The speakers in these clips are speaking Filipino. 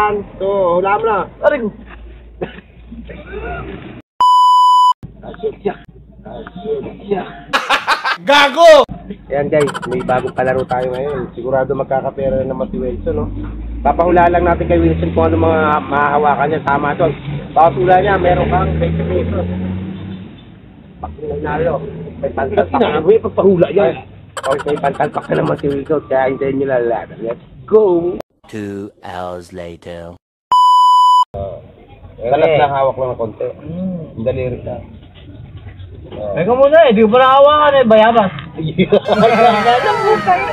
1, 2, hula mo na. Aray ko. Gago! Ayan guys, may bagong palaro tayo ngayon. Sigurado magkakapera na naman si Wilson, no? Papahula lang natin kay Wilson kung ano mga mahahawakan niya. Tama doon. Bawat hula niya, meron kang 20 pesos. Pagkinalo, may pantalpak. May pagpahula yan. Okay, may pantalpak ka naman si Wilson. Kaya hindi nyo lalaban. Let's go! 2 hours later. Kalat na hawak lang ng konti. Daliri ka. Teka muna eh, di ko pa nakawakan eh, bayabas.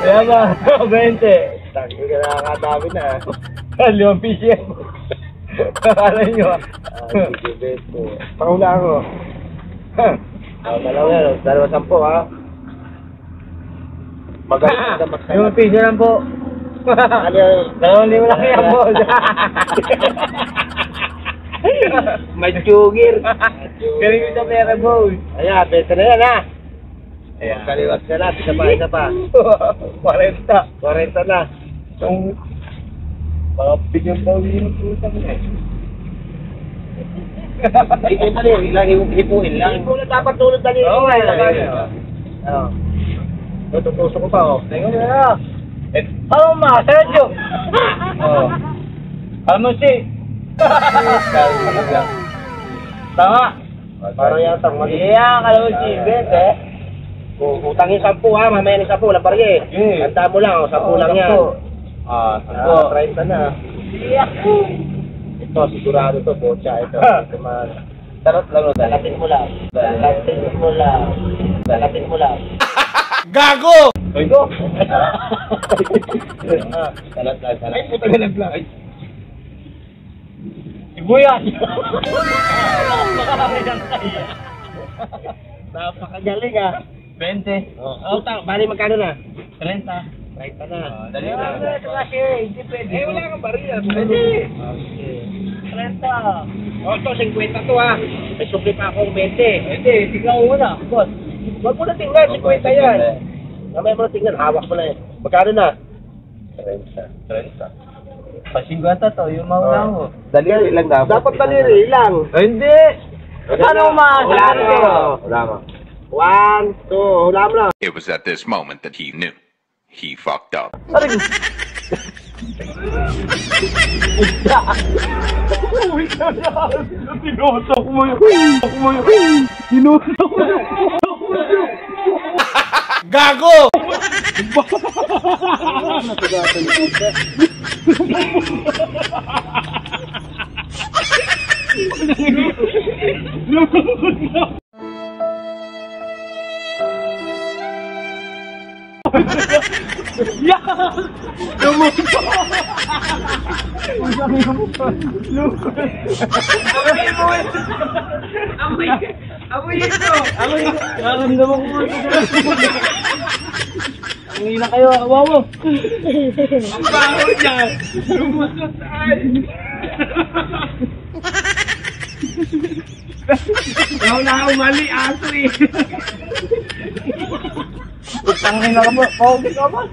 Bayabas, 20. Hindi ka nakakatabi na. Limang pisyo. Akala nyo ah. Sige, besto. Pangulaan ko. Dalawa yan, 2-10 ha. Magaling na magsaya. Limang pisyo lang po. Ano yan? 2,000 lang yan po. May jugir. Galing ko sa pera boy. Ayan, besto na yan ha. Ayan. Kaliwat ka na, isa pa. 40. 40 na. Itong mga bigyan pa ulit ng tutang na eh. Ito na rin, ilang hipuin lang. Hipuin na dapat tulad na rin. Oo, Oo. Tutuso ko pa oh. Tingnan mo na. Alam mo, Sergio. Oo. Alam mo si. Tama. Para yatang mali. Iya, kalau si Bet eh. Utangin 10 ha, mamaya ni 10, lapar ye. Tanda mo lang, 10 lang yan. Ah, 30 na. Iya. Ito, sigurado to, bocha ito. Tarot lang, Dalatin mo lang. Dalatin mo lang. Gago! Ito. Salat lang. Ay, puta ka lang. Sibuyas. Napakagaling ah. 20. Oh, bali magkano na? 30. 30 na. Dali na. Hindi pwede. Eh, wala kang bariya. Pwede. Okay. 30. Oh, ito, 50 to ha. May supli pa akong 20. Hindi, tignan mo muna, boss. Huwag mo na tingnan, 50 yan. Mamaya mo na tingnan, hawak mo na eh. Magkano na? 30. Pa-50 to, yung mauna mo. Daliri lang dapat. Dapat daliri lang. Hindi! Ano umaasa? Wala mo. Wala mo. 1, 2, wala mo na. It was at this moment that he knew. He fucked up. Aray ko. Tinotok mo yun. Tinotok mo yun. Gago! Ang ina kayo, awa mo. Ang baho dyan! Lumusot saan! Wala akong mali, aso eh! Ang ina ka mo. Oh, di ka ba?